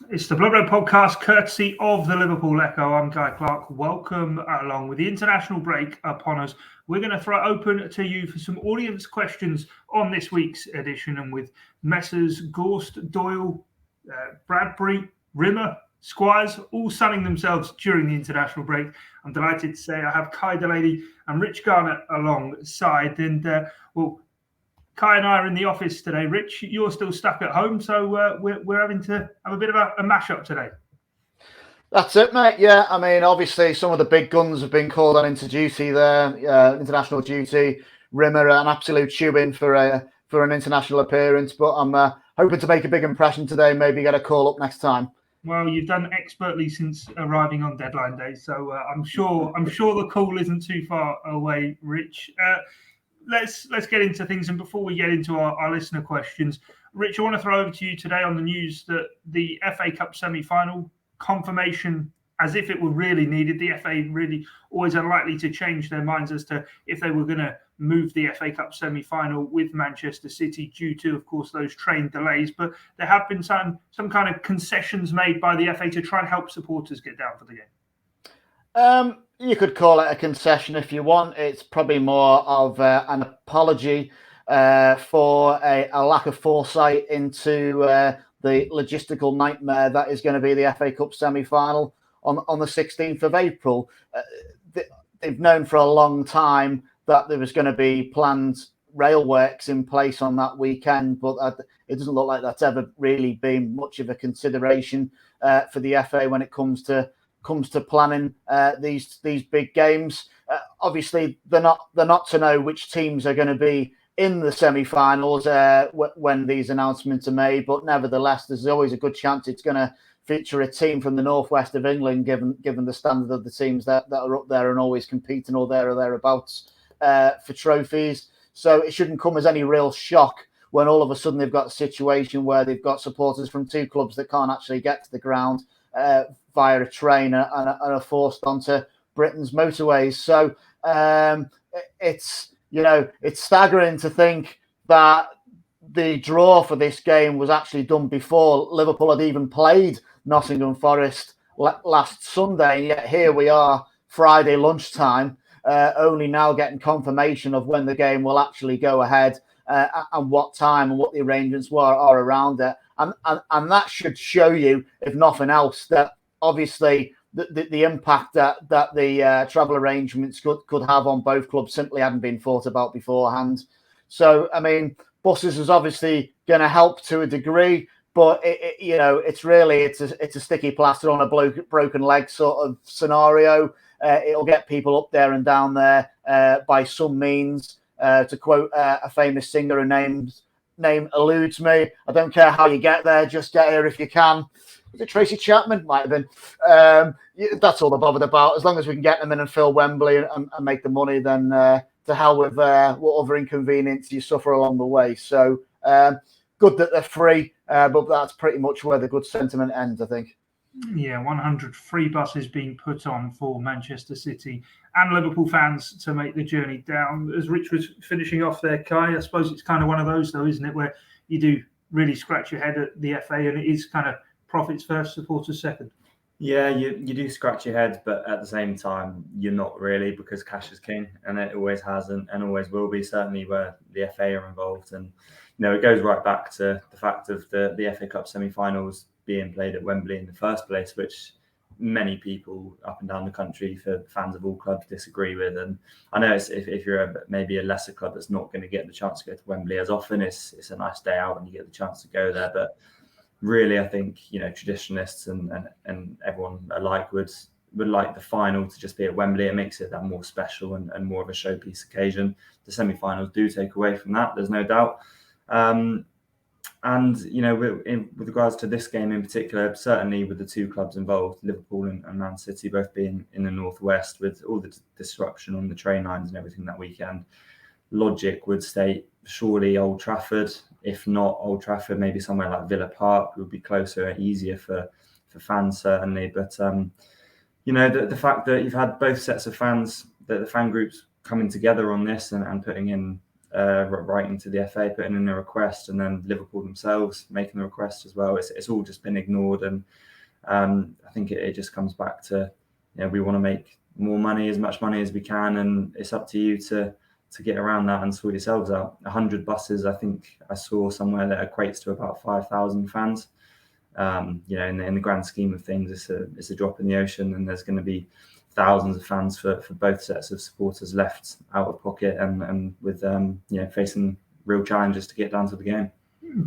It's the Blood Red podcast, courtesy of the Liverpool Echo. I'm Guy Clarke. Welcome along. With the international break upon us, we're going to throw it open to you for some audience questions on this week's edition. And with Messrs. Gorst, Doyle, Bradbury, Rimmer, Squires, all sunning themselves during the international break, I'm delighted to say I have Kai Delaney and Rich Garnett alongside. And, Kai and I are in the office today. Rich, you're still stuck at home, so we're having to have a bit of a mash-up today. That's it, mate. Yeah, I mean, obviously some of the big guns have been called on into duty there, international duty. Rimmer, an absolute shoe-in for an international appearance, but I'm hoping to make a big impression today. Maybe get a call up next time. Well, you've done expertly since arriving on deadline day, so I'm sure the call isn't too far away, Rich. Let's get into things, and before we get into our listener questions, Rich, I want to throw over to you today on the news that the FA Cup semi-final confirmation, as if it were really needed. The FA really always unlikely to change their minds as to if they were going to move the FA Cup semi-final with Manchester City due to, of course, those train delays. But there have been some kind of concessions made by the FA to try and help supporters get down for the game. You could call it a concession if you want. It's probably more of an apology for a lack of foresight into the logistical nightmare that is going to be the FA Cup semi-final on the 16th of April. They've known for a long time that there was going to be planned rail works in place on that weekend, but it doesn't look like that's ever really been much of a consideration for the FA when it comes to planning these big games. Obviously, they're not to know which teams are going to be in the semi-finals when these announcements are made. But nevertheless, there's always a good chance it's going to feature a team from the northwest of England, given the standard of the teams that are up there and always competing or thereabouts for trophies. So it shouldn't come as any real shock when all of a sudden they've got a situation where they've got supporters from two clubs that can't actually get to the ground via a train and are forced onto Britain's motorways. So it's staggering to think that the draw for this game was actually done before Liverpool had even played Nottingham Forest last Sunday. And yet here we are, Friday lunchtime, only now getting confirmation of when the game will actually go ahead and what time and what the arrangements are around it. And that should show you, if nothing else, that obviously the impact that the travel arrangements could have on both clubs simply hadn't been thought about beforehand. So, I mean, buses is obviously going to help to a degree, but it's a sticky plaster on a broken leg sort of scenario. It'll get people up there and down there by some means. To quote a famous singer whose name eludes me, I don't care how you get there, just get here if you can. Was it Tracy Chapman? Might have been. That's all they're bothered about. As long as we can get them in and fill Wembley and make the money, then to hell with what other inconvenience you suffer along the way. So good that they're free, but that's pretty much where the good sentiment ends, I think. Yeah, 100 free buses being put on for Manchester City and Liverpool fans to make the journey down. As Rich was finishing off there, Kai, I suppose it's kind of one of those, though, isn't it, where you do really scratch your head at the FA and it is kind of profits first, supporters second. Yeah, you do scratch your head, but at the same time, you're not really, because cash is king, and it always has and always will be, certainly where the FA are involved. And, it goes right back to the fact of the FA Cup semi-finals being played at Wembley in the first place, which many people up and down the country, for fans of all clubs, disagree with. And I know if you're maybe a lesser club that's not going to get the chance to go to Wembley as often, it's a nice day out and you get the chance to go there. But really, I think traditionalists and everyone alike would like the final to just be at Wembley. It makes it that more special and more of a showpiece occasion. The semi-finals do take away from that, there's no doubt. And, with regards to this game in particular, certainly with the two clubs involved, Liverpool and Man City both being in the northwest, with all the disruption on the train lines and everything that weekend, logic would state surely Old Trafford. If not Old Trafford, maybe somewhere like Villa Park would be closer and easier for fans, certainly. But, the fact that you've had both sets of fans, that the fan groups coming together on this and putting in writing to the FA, putting in a request, and then Liverpool themselves making the request as well. It's all just been ignored, and I think it just comes back to, we want to make more money, as much money as we can, and it's up to you to get around that and sort yourselves out. 100 buses, I think I saw somewhere, that equates to about 5,000 fans. In the grand scheme of things, it's a drop in the ocean, and there's going to be thousands of fans for both sets of supporters left out of pocket and with facing real challenges to get down to the game.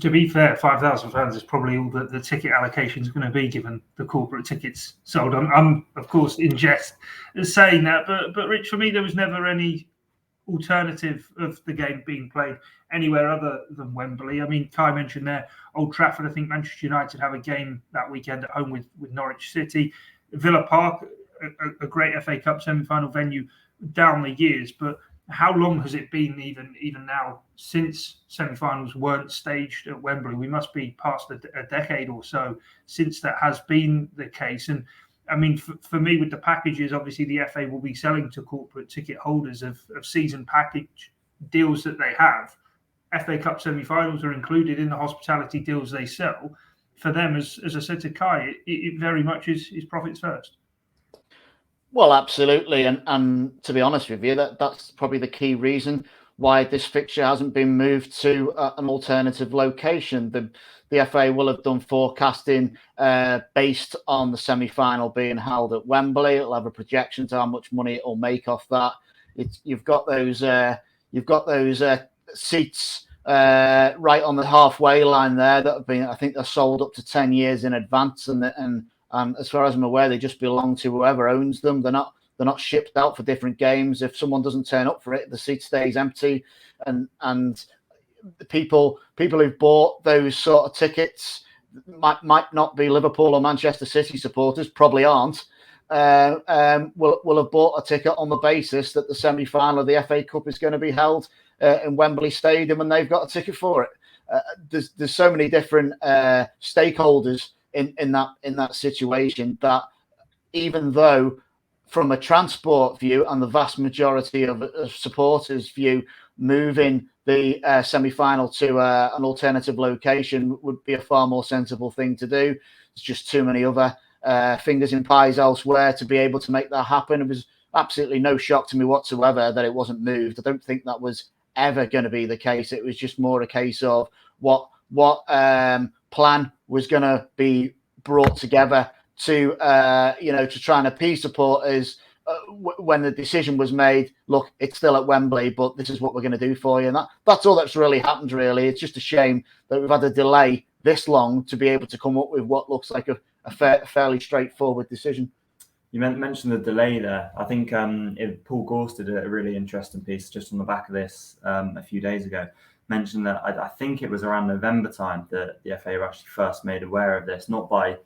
To be fair, 5,000 fans is probably all that the ticket allocation is going to be, given the corporate tickets sold. I'm of course in jest saying that, but Rich, for me, there was never any alternative of the game being played anywhere other than Wembley. I mean, Kai mentioned there, Old Trafford. I think Manchester United have a game that weekend at home with Norwich City. Villa Park, a great FA Cup semi-final venue down the years, but how long has it been even now since semi-finals weren't staged at Wembley? We must be past a decade or so since that has been the case. And I mean, for me, with the packages, obviously the FA will be selling to corporate ticket holders of season package deals that they have. FA Cup semi-finals are included in the hospitality deals they sell. For them, as I said to Kai, it very much is profits first. Well, absolutely. And to be honest with you, that's probably the key reason why this fixture hasn't been moved to an alternative location. The FA will have done forecasting based on the semi-final being held at Wembley. It'll have a projection to how much money it'll make off that. You've got those seats right on the halfway line there that have been, I think they're sold up to 10 years in advance, and as far as I'm aware, they just belong to whoever owns them. They're not shipped out for different games. If someone doesn't turn up for it, the seat stays empty, and the people who've bought those sort of tickets might not be Liverpool or Manchester City supporters, probably aren't. Will have bought a ticket on the basis that the semi-final of the FA Cup is going to be held in Wembley Stadium, and they've got a ticket for it. There's so many different stakeholders in that situation that, even though from a transport view and the vast majority of supporters view, moving the semi-final to an alternative location would be a far more sensible thing to do. There's just too many other fingers in pies elsewhere to be able to make that happen. It was absolutely no shock to me whatsoever that it wasn't moved. I don't think that was ever going to be the case. It was just more a case of what plan was going to be brought together to try and appease supporters when the decision was made. Look, it's still at Wembley, but this is what we're going to do for you. And that's all that's really happened, really. It's just a shame that we've had a delay this long to be able to come up with what looks like a fairly straightforward decision. You mentioned the delay there. I think Paul Gorse did a really interesting piece just on the back of this a few days ago. Mentioned that I think it was around November time that the FA were actually first made aware of this, not by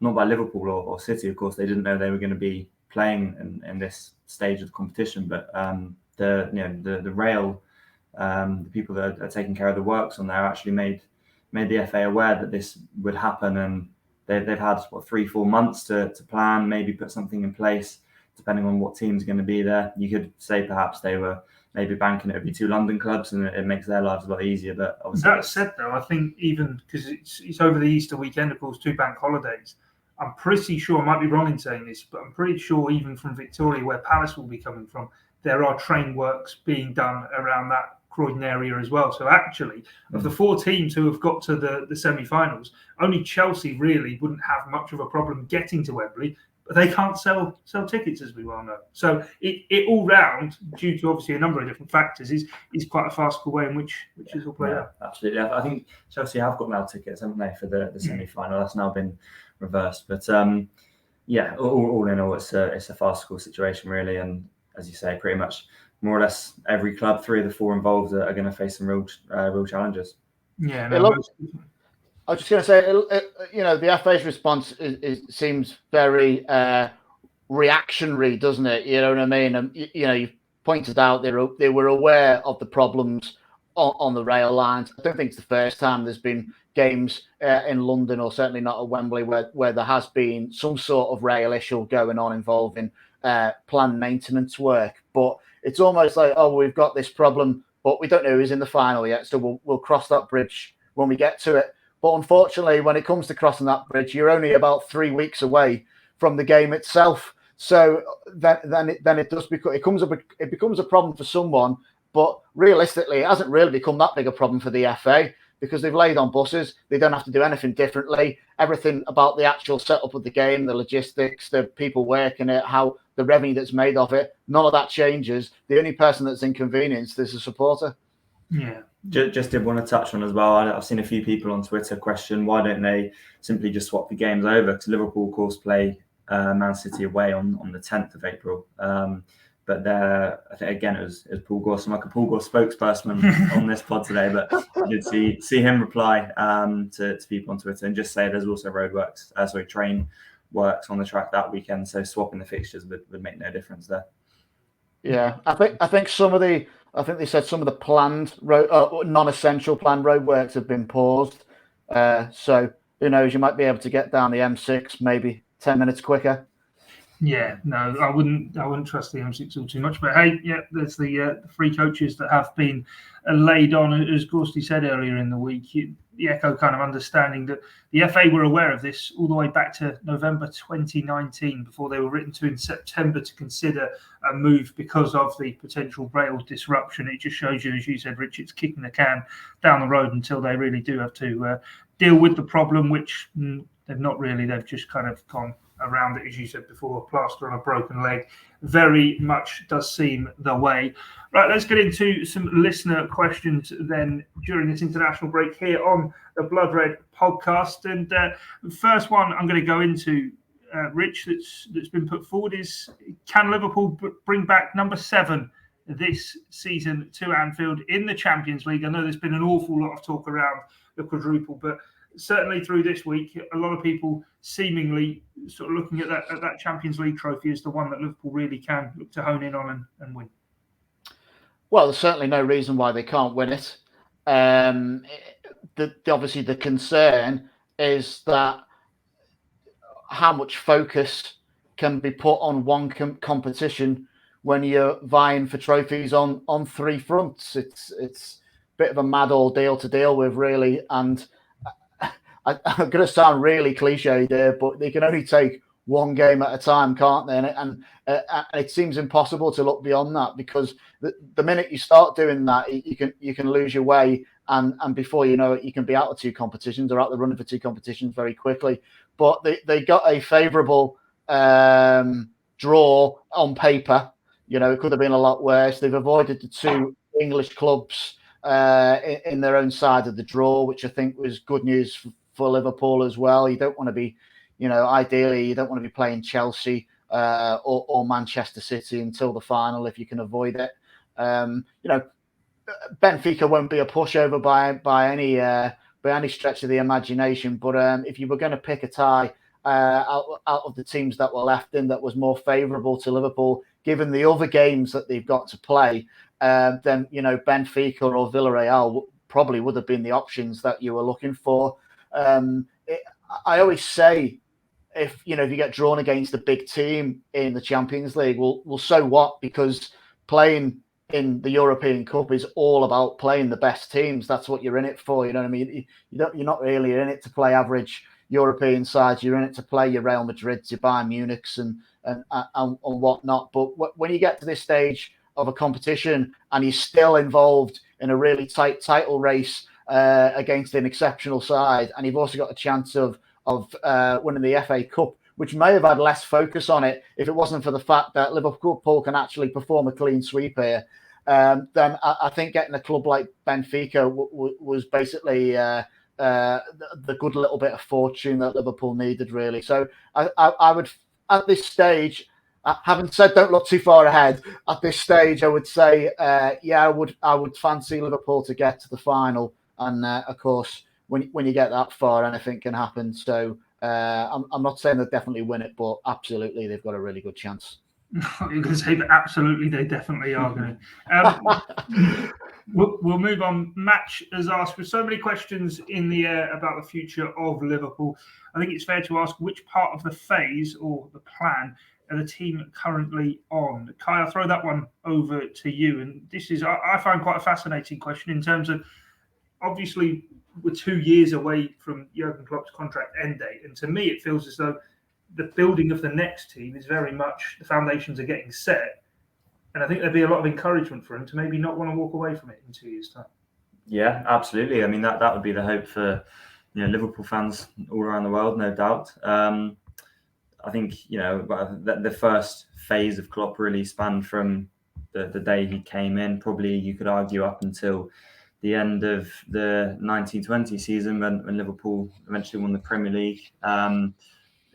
Liverpool or City. Of course, they didn't know they were going to be playing in this stage of the competition, but the rail, the people that are taking care of the works on there actually made the FA aware that this would happen, and they've had 3-4 months to plan, maybe put something in place depending on what team's going to be there. You could say perhaps they were maybe banking it would be 2 London clubs, and it makes their lives a lot easier. But obviously, that said, though, I think even because it's over the Easter weekend, of course, 2 bank holidays. I'm pretty sure, I might be wrong in saying this, but I'm pretty sure even from Victoria, where Palace will be coming from, there are train works being done around that Croydon area as well. So actually, of the 4 teams who have got to the semi-finals, only Chelsea really wouldn't have much of a problem getting to Wembley. But they can't sell tickets, as we well know. So it all round, due to obviously a number of different factors, is quite a farcical way in which is all played out. Absolutely. I think Chelsea have got now tickets, haven't they, for the semi-final? That's now been reversed. But all in all, it's a farcical situation, really. And as you say, pretty much more or less every club, 3 of the 4 involved, are going to face some real challenges. Yeah, I was just going to say, the FA's response seems very reactionary, doesn't it? You know what I mean? And you pointed out they were aware of the problems on the rail lines. I don't think it's the first time there's been games in London, or certainly not at Wembley, where there has been some sort of rail issue going on involving planned maintenance work. But it's almost like, we've got this problem but we don't know who's in the final yet. So we'll cross that bridge when we get to it. But unfortunately, when it comes to crossing that bridge, you're only about 3 weeks away from the game itself. So then it does become it becomes a problem for someone. But realistically, it hasn't really become that big a problem for the FA because they've laid on buses. They don't have to do anything differently. Everything about the actual setup of the game, the logistics, the people working it, how the revenue that's made of it, none of that changes. The only person that's inconvenienced is a supporter. Yeah. Just did want to touch on as well. I've seen a few people on Twitter question why don't they simply just swap the games over? Because Liverpool, of course, play Man City away on the 10th of April. But there, I think again, it was Paul Gore. So I'm like a Paul Gore spokesperson on this pod today, but I did see him reply to people on Twitter and just say there's also train works on the track that weekend. So swapping the fixtures would make no difference there. Yeah, I think they said some of the planned non-essential planned roadworks have been paused. So who knows? You might be able to get down the M6 maybe 10 minutes quicker. Yeah, no, I wouldn't trust the M6 all too much. But hey, yeah, there's the three coaches that have been laid on, as Gorsty said earlier in the week. The Echo kind of understanding that the FA were aware of this all the way back to November 2019 before they were written to in September to consider a move because of the potential rail disruption. It just shows you, as you said, Rich, it's kicking the can down the road until they really do have to deal with the problem, which they've not really. They've just kind of gone around it, as you said before, plaster on a broken leg. Very much does seem the way. Right, let's get into some listener questions then during this international break here on the Blood Red podcast. And the first one I'm going to go into, Rich, that's been put forward is, can Liverpool bring back number 7 this season to Anfield in the Champions League? I know there's been an awful lot of talk around the quadruple, but certainly through this week, a lot of people seemingly sort of looking at that Champions League trophy as the one that Liverpool really can look to hone in on and win. Well, there's certainly no reason why they can't win it. Obviously, the concern is that how much focus can be put on one competition when you're vying for trophies on 3 fronts. It's a bit of a mad ordeal to deal with, really, and I'm going to sound really cliche there, but they can only take one game at a time, can't they? And it seems impossible to look beyond that because the minute you start doing that, you can lose your way, and before you know it, you can be out of 2 competitions or out the running for 2 competitions very quickly. But they got a favourable draw on paper. You know, it could have been a lot worse. They've avoided the 2 English clubs in their own side of the draw, which I think was good news for Liverpool as well. You don't want to be, ideally, you don't want to be playing Chelsea or Manchester City until the final if you can avoid it. Benfica won't be a pushover by any stretch of the imagination. But if you were going to pick a tie out of the teams that were left in that was more favourable to Liverpool, given the other games that they've got to play, then Benfica or Villarreal probably would have been the options that you were looking for. I always say, if you get drawn against a big team in the Champions League, well, so what? Because playing in the European Cup is all about playing the best teams. That's what you're in it for. You know what I mean? You're not really in it to play average European sides. You're in it to play your Real Madrids, your Bayern Munichs, and whatnot. But when you get to this stage of a competition and you're still involved in a really tight title race against an exceptional side, and you've also got a chance of winning the FA Cup, which may have had less focus on it if it wasn't for the fact that Liverpool can actually perform a clean sweep here, then I think getting a club like Benfica was basically the good little bit of fortune that Liverpool needed, really. So I would, at this stage, having said don't look too far ahead, at this stage I would say, I would fancy Liverpool to get to the final. And of course, when you get that far, anything can happen. So I'm not saying they'll definitely win it, but absolutely, they've got a really good chance. You're going to say, but absolutely, they definitely are going to. We'll move on. Match has asked, with so many questions in the air about the future of Liverpool, I think it's fair to ask which part of the phase or the plan the team currently on? Kai, I'll throw that one over to you. And this is, I find quite a fascinating question in terms of, obviously, we're 2 years away from Jurgen Klopp's contract end date. And to me, it feels as though the building of the next team is very much, the foundations are getting set. And I think there'd be a lot of encouragement for him to maybe not want to walk away from it in 2 years' time. Yeah, absolutely. I mean, that would be the hope for Liverpool fans all around the world, no doubt. I think the first phase of Klopp really spanned from the day he came in. Probably you could argue up until the end of the 1920 season when Liverpool eventually won the Premier League.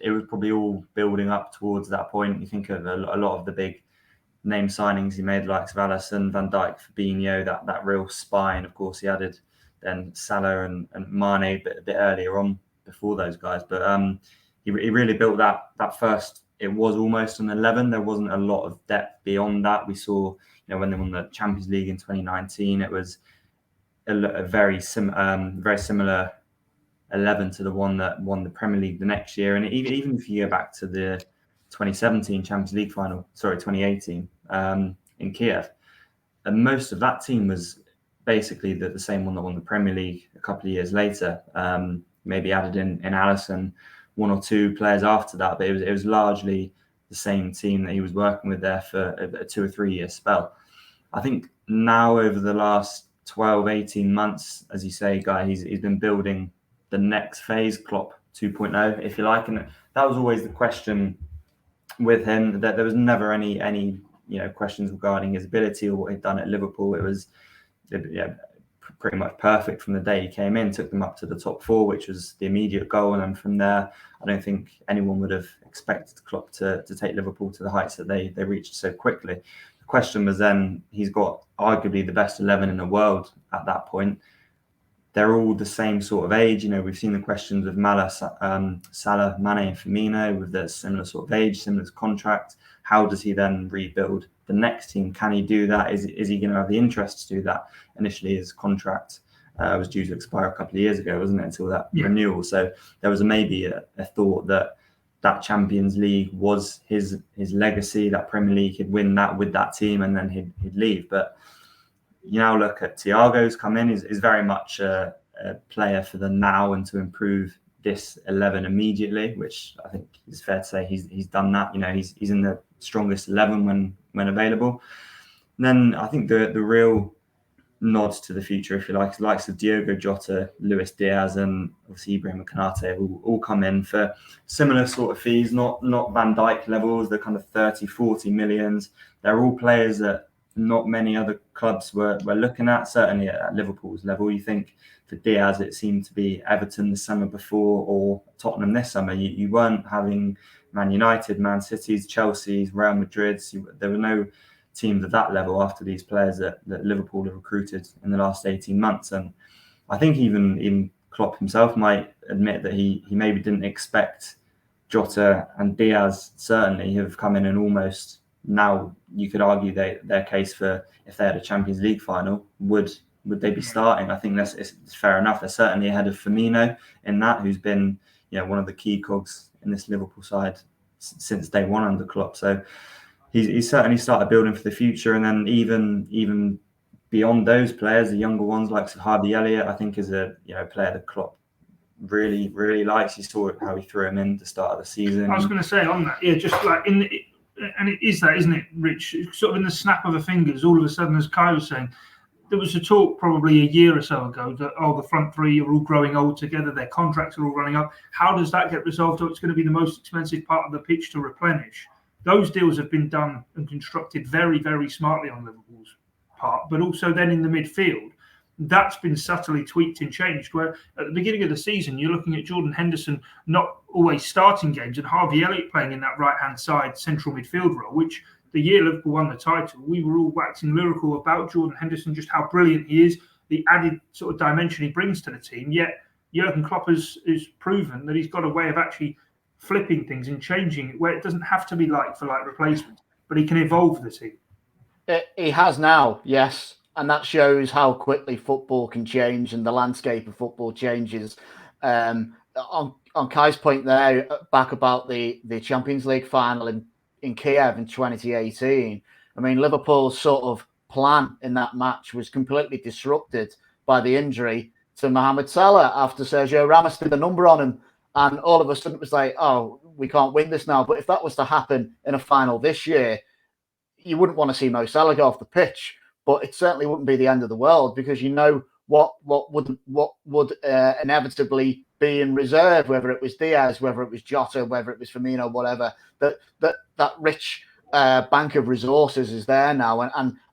It was probably all building up towards that point. You think of a lot of the big name signings he made, like Alisson, Van Dijk, Fabinho, that real spine. Of course, he added then Salah and Mane a bit earlier on before those guys. But he really built that first. It was almost an 11. There wasn't a lot of depth beyond that. We saw, when they won the Champions League in 2019, it was a very similar 11 to the one that won the Premier League the next year. And even if you go back to the 2017 Champions League final, 2018 in Kiev, and most of that team was basically the same one that won the Premier League a couple of years later. Maybe added in Alisson, one or two players after that, but it was largely the same team that he was working with there for a 2 or 3 year spell. I think now over the last 12, 18 months, as you say, Guy, he's been building the next phase, Klopp 2.0, if you like. And that was always the question with him, that there was never any questions regarding his ability or what he'd done at Liverpool. It was pretty much perfect from the day he came in, took them up to the top 4, which was the immediate goal. And then from there, I don't think anyone would have expected Klopp to take Liverpool to the heights that they reached so quickly. The question was then, he's got arguably the best 11 in the world at that point. They're all the same sort of age. We've seen the questions of Salah, Mane, and Firmino with their similar sort of age, similar contract. How does he then rebuild the next team? Can he do that? Is he going to have the interest to do that? Initially, his contract was due to expire a couple of years ago, wasn't it? Until that renewal. So there was maybe a thought that Champions League was his legacy. That Premier League, he'd win that with that team, and then he'd leave. But you now look at Thiago's come in, is very much a player for the now and to improve this 11 immediately, which I think is fair to say he's done that. He's in the strongest 11 when available. And then I think the real nods to the future, if you like, the likes of Diogo Jota, Luis Diaz, and obviously Ibrahim Konate will all come in for similar sort of fees, not Van Dijk levels, the kind of 30, 40 millions. They're all players that not many other clubs were looking at, certainly at Liverpool's level. You think for Diaz, it seemed to be Everton the summer before or Tottenham this summer. You weren't having Man United, Man City's, Chelsea's, Real Madrid's. There were no teams at that level after these players that Liverpool have recruited in the last 18 months. And I think even Klopp himself might admit that he maybe didn't expect Jota and Diaz certainly have come in and almost, now you could argue their case for, if they had a Champions League final, would they be starting? I think it's fair enough. They're certainly ahead of Firmino in that, who's been one of the key cogs in this Liverpool side since day one under Klopp. So he's certainly started building for the future. And then even beyond those players, the younger ones like Harvey Elliott, I think is a player that Klopp really, really likes. You saw how he threw him in the start of the season. I was going to say on that, just like and it is that, isn't it, Rich? Sort of in the snap of the fingers, all of a sudden, as Kai was saying, there was a talk probably a year or so ago that, the front three are all growing old together, their contracts are all running up. How does that get resolved? It's going to be the most expensive part of the pitch to replenish. Those deals have been done and constructed very, very smartly on Liverpool's part, but also then in the midfield, that's been subtly tweaked and changed, where at the beginning of the season, you're looking at Jordan Henderson not always starting games and Harvey Elliott playing in that right-hand side central midfield role, which the year Liverpool won the title, we were all waxing lyrical about Jordan Henderson, just how brilliant he is, the added sort of dimension he brings to the team. Yet Jurgen Klopp has proven that he's got a way of actually flipping things and changing it, where it doesn't have to be like-for-like replacement, but he can evolve the team. He has now, yes. And that shows how quickly football can change and the landscape of football changes. On Kai's point there, back about the Champions League final in in Kiev in 2018. I mean, Liverpool's sort of plan in that match was completely disrupted by the injury to Mohamed Salah after Sergio Ramos did a number on him. And all of a sudden it was like, oh, we can't win this now. But if that was to happen in a final this year, you wouldn't want to see Mo Salah go off the pitch. But it certainly wouldn't be the end of the world, because you know what would inevitably be in reserve, whether it was Diaz, whether it was Jota, whether it was Firmino, whatever. That rich bank of resources is there now,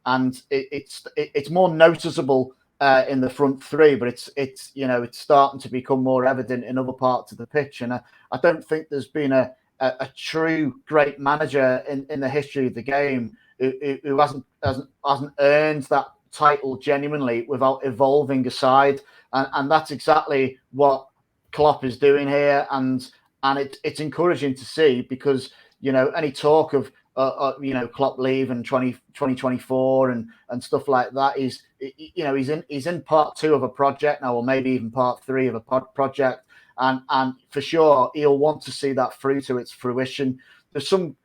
and it's more noticeable in the front three, but it's starting to become more evident in other parts of the pitch. And I don't think there's been a true great manager in the history of the game who hasn't earned that title genuinely without evolving a side, and that's exactly what Klopp is doing here, and it's encouraging to see, because any talk of Klopp leaving 2024 and stuff like that is he's in part 2 of a project now, or maybe even part 3 of a project, and for sure he'll want to see that through to its fruition. There's some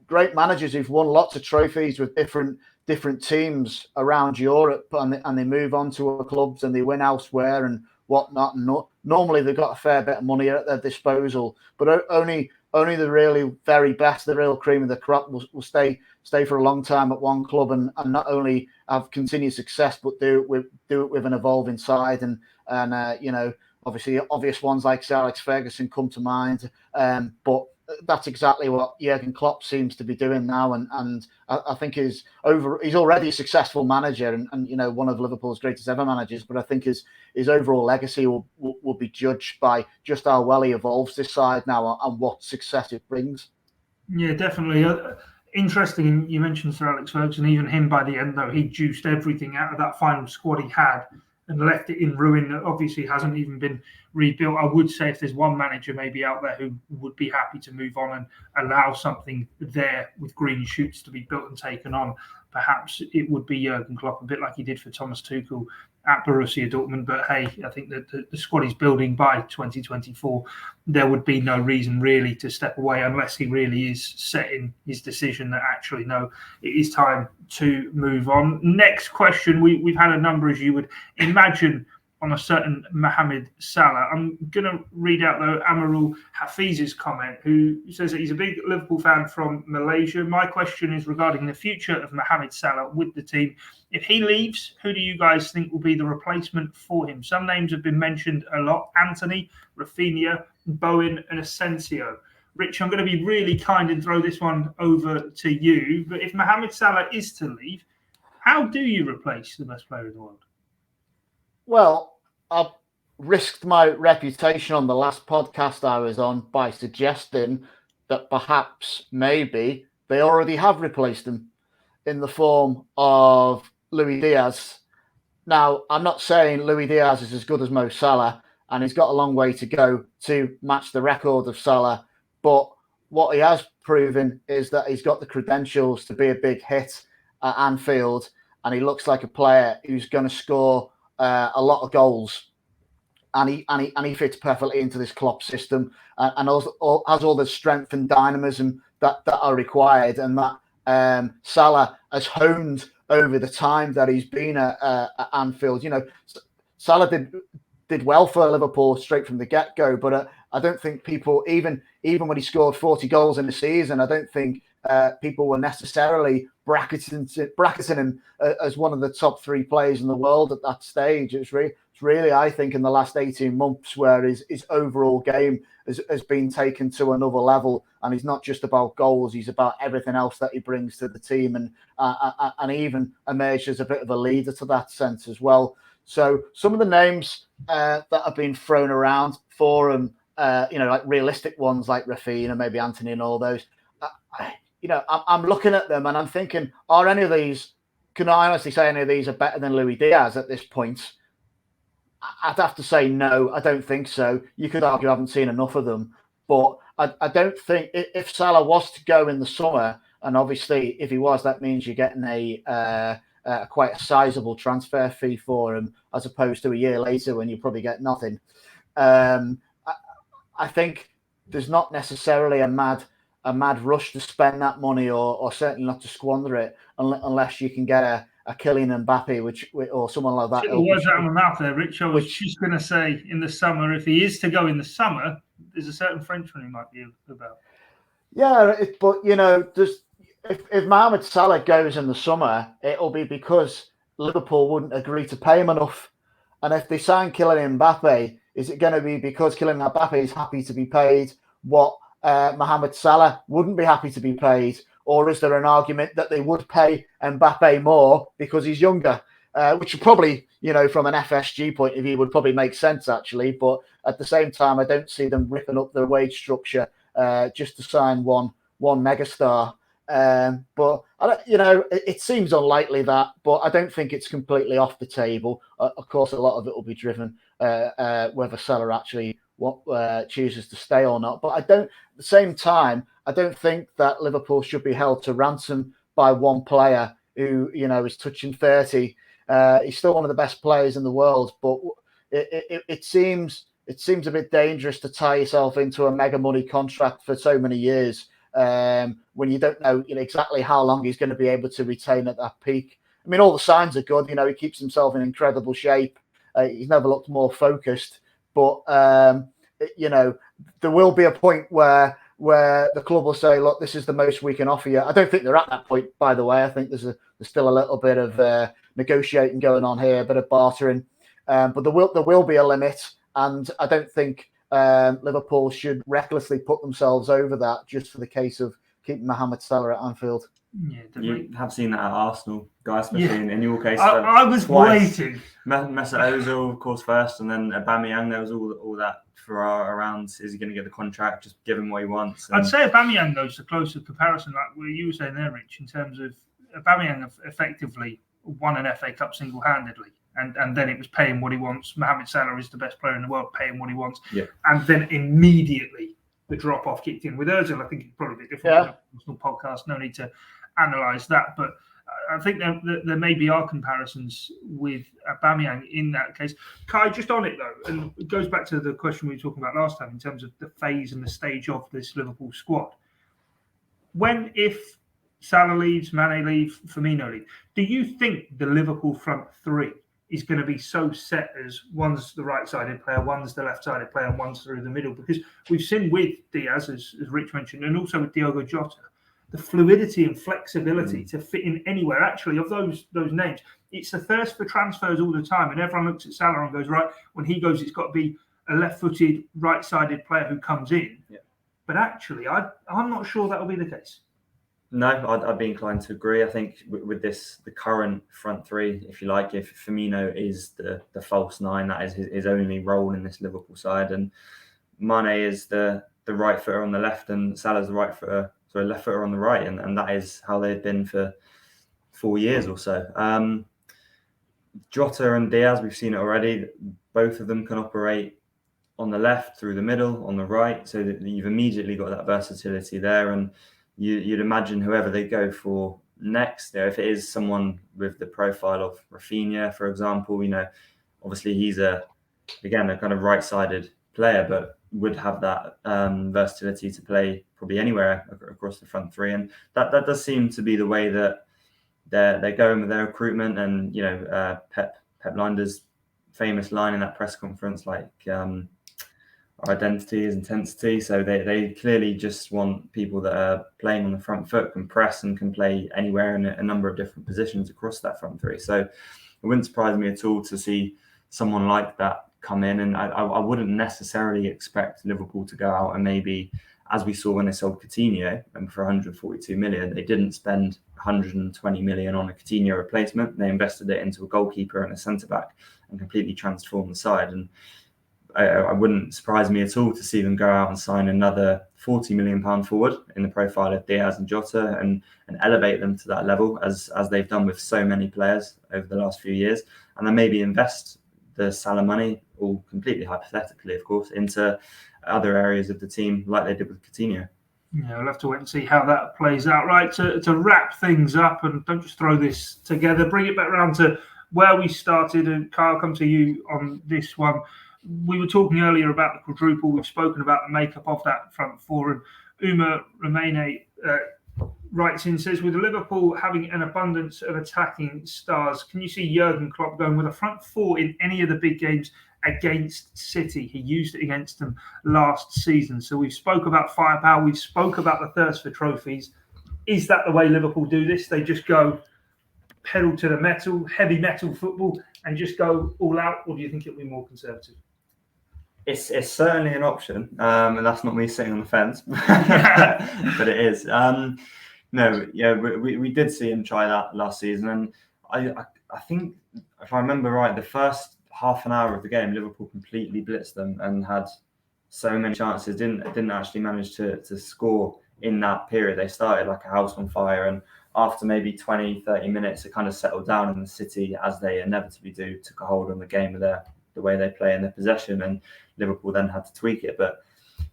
great managers who've won lots of trophies with different teams around Europe, and they move on to other clubs and they win elsewhere and whatnot. And normally they've got a fair bit of money at their disposal, but only the really very best, the real cream of the crop, will stay for a long time at one club and not only have continued success, but do it with an evolving side. And obviously obvious ones like Sir Alex Ferguson come to mind, but that's exactly what Jurgen Klopp seems to be doing now, and I think he's already a successful manager and one of Liverpool's greatest ever managers. But I think his overall legacy will be judged by just how well he evolves this side now and what success it brings. Yeah, definitely. Interesting. You mentioned Sir Alex Ferguson. Even him, by the end, though, he juiced everything out of that final squad he had and left it in ruin that obviously hasn't even been rebuilt. I would say if there's one manager maybe out there who would be happy to move on and allow something there with green shoots to be built and taken on, perhaps it would be Jurgen Klopp, a bit like he did for Thomas Tuchel at Borussia Dortmund. But hey, I think that the squad he's building by 2024, there would be no reason really to step away unless he really is set in his decision that actually, no, it is time to move on. Next question. We've had a number, as you would imagine, on a certain Mohamed Salah. I'm going to read out, though, Amarul Hafiz's comment, who says that he's a big Liverpool fan from Malaysia. My question is regarding the future of Mohamed Salah with the team. If he leaves, who do you guys think will be the replacement for him? Some names have been mentioned a lot: Anthony, Rafinha, Bowen and Asensio. Rich, I'm going to be really kind and throw this one over to you. But if Mohamed Salah is to leave, how do you replace the best player in the world? Well, I risked my reputation on the last podcast I was on by suggesting that perhaps, maybe, they already have replaced him in the form of Luis Diaz. Now, I'm not saying Luis Diaz is as good as Mo Salah, and he's got a long way to go to match the record of Salah, but what he has proven is that he's got the credentials to be a big hit at Anfield, and he looks like a player who's going to score a lot of goals, and he fits perfectly into this Klopp system, and also has all the strength and dynamism that are required, and that Salah has honed over the time that he's been at Anfield. Salah did well for Liverpool straight from the get-go, but I don't think people, even when he scored 40 goals in the season, I don't think people were necessarily bracketing him as one of the top 3 players in the world at that stage. It's really, I think, in the last 18 months where his overall game has been taken to another level, and he's not just about goals, he's about everything else that he brings to the team, and even emerged as a bit of a leader to that sense as well. So some of the names that have been thrown around for him, like realistic ones like Rafinha, maybe Anthony and all those, I'm looking at them and I'm thinking, can I honestly say any of these are better than Luis Diaz at this point? I'd have to say no, I don't think so. You could argue I haven't seen enough of them, but I don't think, if Salah was to go in the summer, and obviously if he was, that means you're getting quite a sizable transfer fee for him, as opposed to a year later when you probably get nothing. I think there's not necessarily a mad a mad rush to spend that money, or certainly not to squander it unless you can get a Kylian Mbappe, or someone like that. Took the words out of my mouth there, Rich. I was just going to say, in the summer, if he is to go in the summer, there's a certain Frenchman who might be about. Yeah, but if Mohamed Salah goes in the summer, it'll be because Liverpool wouldn't agree to pay him enough. And if they sign Kylian Mbappe, is it going to be because Kylian Mbappe is happy to be paid what Mohamed Salah wouldn't be happy to be paid? Or is there an argument that they would pay Mbappe more because he's younger? Which probably, from an FSG point of view, would probably make sense, actually. But at the same time, I don't see them ripping up their wage structure just to sign one megastar. But it seems unlikely that, but I don't think it's completely off the table. Of course, a lot of it will be driven whether Salah actually chooses to stay or not. But at the same time, I don't think that Liverpool should be held to ransom by one player who is touching 30. He's still one of the best players in the world, but it seems a bit dangerous to tie yourself into a mega money contract for so many years. When you don't know exactly how long he's going to be able to retain at that peak. I mean, all the signs are good. He keeps himself in incredible shape. He's never looked more focused. But, there will be a point where the club will say, look, this is the most we can offer you. I don't think they're at that point, by the way. I think there's still a little bit of negotiating going on here, a bit of bartering. But there will be a limit. And I don't think Liverpool should recklessly put themselves over that just for the case of keeping Mohamed Salah at Anfield. Yeah, you have seen that at Arsenal, guys, especially in your case. I was waiting. Mesut Ozil, of course, first, and then Aubameyang. There was all that for around. Is he going to get the contract? Just give him what he wants. I'd say Aubameyang goes the closest comparison, like what you were saying there, Rich, in terms of Aubameyang effectively won an FA Cup single-handedly. And then it was paying what he wants. Mohamed Salah is the best player in the world, paying what he wants. Yeah. And then immediately the drop-off kicked in. With Ozil, I think it's probably a bit different. Yeah. Personal podcast, no need to analyse that. But I think there maybe are comparisons with Aubameyang in that case. Kai, just on it, though, and it goes back to the question we were talking about last time in terms of the phase and the stage of this Liverpool squad. If Salah leaves, Mane leaves, Firmino leaves, do you think the Liverpool front three is going to be so set as one's the right-sided player, one's the left-sided player, and one's through the middle? Because we've seen with Diaz, as Rich mentioned, and also with Diogo Jota, the fluidity and flexibility to fit in anywhere. Actually, of those names, it's the thirst for transfers all the time, and everyone looks at Salah and goes, right, when he goes, it's got to be a left-footed, right-sided player who comes in. Yeah. But actually, I'm not sure that will be the case. No, I'd be inclined to agree. I think with the current front three, if you like, if Firmino is the false nine, that is his only role in this Liverpool side, and Mane is the right footer on the left, and Salah's the left footer on the right, and that is how they've been for 4 years or so. Jota and Diaz, we've seen it already. Both of them can operate on the left, through the middle, on the right, so that you've immediately got that versatility there. And you'd imagine whoever they go for next, if it is someone with the profile of Rafinha, for example, obviously he's a kind of right-sided player, but would have that versatility to play probably anywhere across the front three. And that does seem to be the way that they're going with their recruitment. And, Pep Linder's famous line in that press conference, like, our identity is intensity. So they clearly just want people that are playing on the front foot, can press and can play anywhere in a number of different positions across that front three. So it wouldn't surprise me at all to see someone like that come in. And I wouldn't necessarily expect Liverpool to go out and maybe, as we saw when they sold Coutinho and for 142 million, they didn't spend 120 million on a Coutinho replacement. They invested it into a goalkeeper and a centre-back and completely transformed the side. And I wouldn't surprise me at all to see them go out and sign another £40 million forward in the profile of Diaz and Jota and elevate them to that level as they've done with so many players over the last few years. And then maybe invest the Salah money, all completely hypothetically, of course, into other areas of the team like they did with Coutinho. Yeah, we'll have to wait and see how that plays out. Right, to wrap things up, and don't just throw this together, bring it back around to where we started. And Kyle, I'll come to you on this one. We were talking earlier about the quadruple. We've spoken about the makeup of that front four. And Uma Romane writes in, says, with Liverpool having an abundance of attacking stars, can you see Jurgen Klopp going with a front four in any of the big games against City? He used it against them last season. So we've spoke about firepower. We've spoke about the thirst for trophies. Is that the way Liverpool do this? They just go pedal to the metal, heavy metal football, and just go all out? Or do you think it'll be more conservative? It's certainly an option, and that's not me sitting on the fence, but it is. No, yeah, we did see him try that last season, and I think, if I remember right, the first half an hour of the game, Liverpool completely blitzed them and had so many chances, didn't actually manage to score in that period. They started like a house on fire, and after maybe 20, 30 minutes, it kind of settled down, and the City, as they inevitably do, took a hold on the game with the way they play in their possession, and Liverpool then had to tweak it. But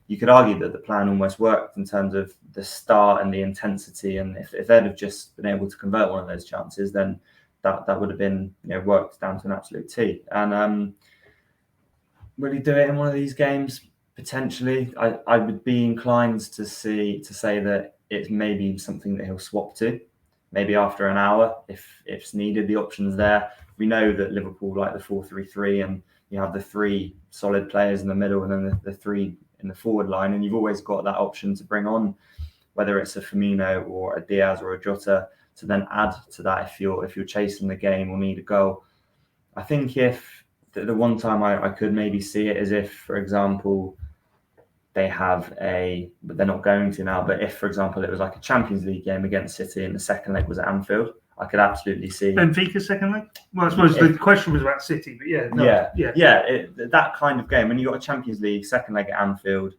you could argue that the plan almost worked in terms of the start and the intensity, and if they'd have just been able to convert one of those chances, then that would have been, worked down to an absolute T. And will he do it in one of these games? Potentially. I would be inclined to say that it's maybe something that he'll swap to, maybe after an hour if it's needed. The option's there. We know that Liverpool like the 4-3-3, and you have the three solid players in the middle and then the three in the forward line, and you've always got that option to bring on, whether it's a Firmino or a Diaz or a Jota, to then add to that if you're chasing the game or need a goal. I think if the one time I could maybe see it is if, for example, they have but they're not going to now, but if, for example, it was like a Champions League game against City and the second leg was at Anfield, I could absolutely see Benfica's second leg. Well, I suppose the question was about City, but that kind of game. When you got a Champions League second leg at Anfield,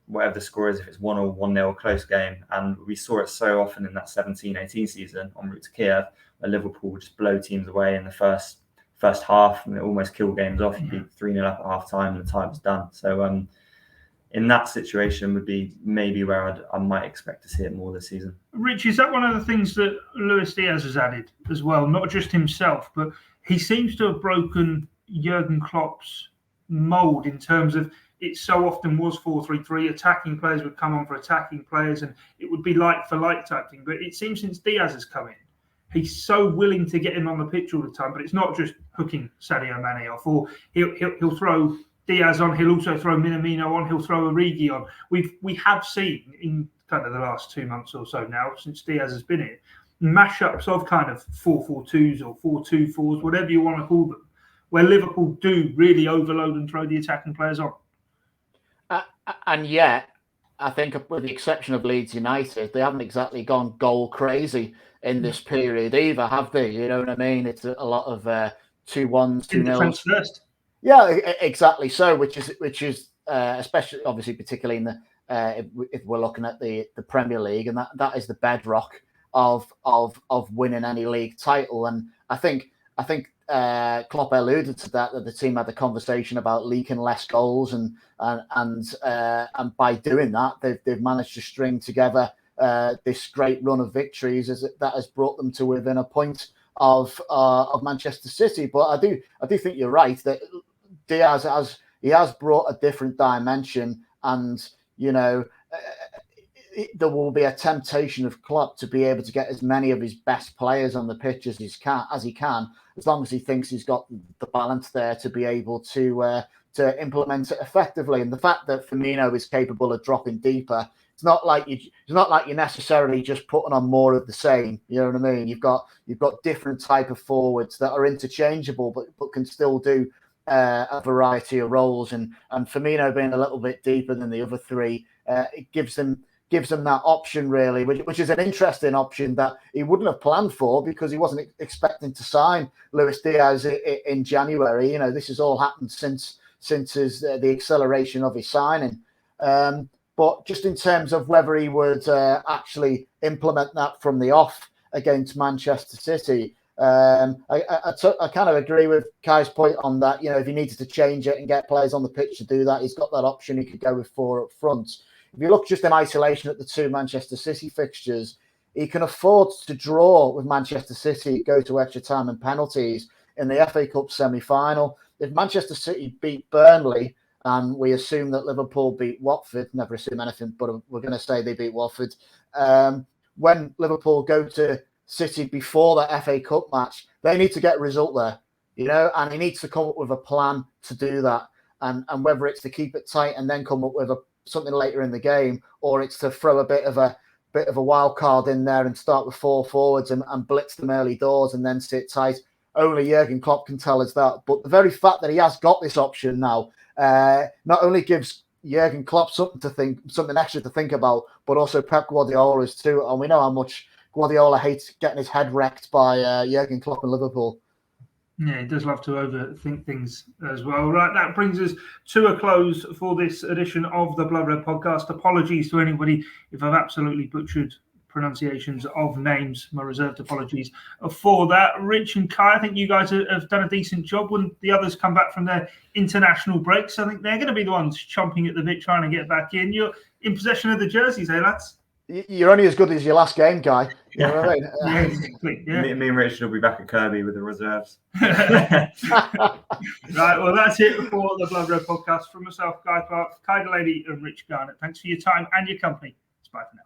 whatever the score is, if it's 1 or 1-0, close game, and we saw it so often in that 17-18 season en route to Kiev, where Liverpool would just blow teams away in the first half, and it almost kill games off. You'd be 3-0 up at half time, and the time was done. So in that situation would be maybe where I might expect to see it more this season. Rich, is that one of the things that Luis Diaz has added as well? Not just himself, but he seems to have broken Jurgen Klopp's mould in terms of it so often was 4-3-3. Attacking players would come on for attacking players, and it would be like for like type thing. But it seems since Diaz has come in, he's so willing to get him on the pitch all the time. But it's not just hooking Sadio Mane off, or he'll throw Diaz on, he'll also throw Minamino on, he'll throw Origi on. We have seen in kind of the last 2 months or so now, since Diaz has been here, mashups of kind of 4-4-2s or 4-2-4s, whatever you want to call them, where Liverpool do really overload and throw the attacking players on. And yet, I think with the exception of Leeds United, they haven't exactly gone goal crazy in this period either, have they? You know what I mean? It's a lot of 2-1s, 2-0s. First. Yeah, exactly. So, which is especially, obviously, particularly in the if we're looking at the Premier League, and that is the bedrock of winning any league title. And I think Klopp alluded to that the team had the conversation about leaking less goals, and by doing that, they've managed to string together this great run of victories that has brought them to within a point of Manchester City. But I do think you're right that Diaz has brought a different dimension, and there will be a temptation of Klopp to be able to get as many of his best players on the pitch as he can, as long as he thinks he's got the balance there to be able to implement it effectively. And the fact that Firmino is capable of dropping deeper, it's not like you're necessarily just putting on more of the same. You know what I mean? You've got different type of forwards that are interchangeable, but can still do a variety of roles. And Firmino being a little bit deeper than the other three, it gives them that option, really, which is an interesting option that he wouldn't have planned for, because he wasn't expecting to sign Luis Diaz in January. This has all happened since the acceleration of his signing. But just in terms of whether he would actually implement that from the off against Manchester City, I kind of agree with Kai's point on that. If he needed to change it and get players on the pitch to do that, he's got that option. He could go with 4 up front. If you look just in isolation at the 2 Manchester City fixtures, he can afford to draw with Manchester City, go to extra time and penalties in the FA Cup semi-final. If Manchester City beat Burnley and we assume that Liverpool beat Watford. Never assume anything, but we're going to say they beat Watford. When Liverpool go to City before the FA Cup match, they need to get a result there, and he needs to come up with a plan to do that. And whether it's to keep it tight and then come up with something later in the game, or it's to throw a bit of a wild card in there and start with 4 forwards and blitz them early doors and then sit tight. Only Jurgen Klopp can tell us that. But the very fact that he has got this option now not only gives Jurgen Klopp something extra to think about, but also Pep Guardiola's too. And we know how much Guardiola hates getting his head wrecked by Jurgen Klopp and Liverpool. Yeah, he does love to overthink things as well. Right, that brings us to a close for this edition of the Blood Red Podcast. Apologies to anybody if I've absolutely butchered pronunciations of names. My reserved apologies for that. Rich and Kai, I think you guys have done a decent job. When the others come back from their international breaks, I think they're going to be the ones chomping at the bit trying to get back in. You're in possession of the jerseys, eh, lads? You're only as good as your last game, Guy. You know what I mean? Yeah, exactly. Yeah. Me and Richard will be back at Kirby with the reserves. Right, well, that's it for the Blood Red Podcast. From myself, Guy Clarke, Kai Delaney, and Rich Garnett. Thanks for your time and your company. It's bye for now.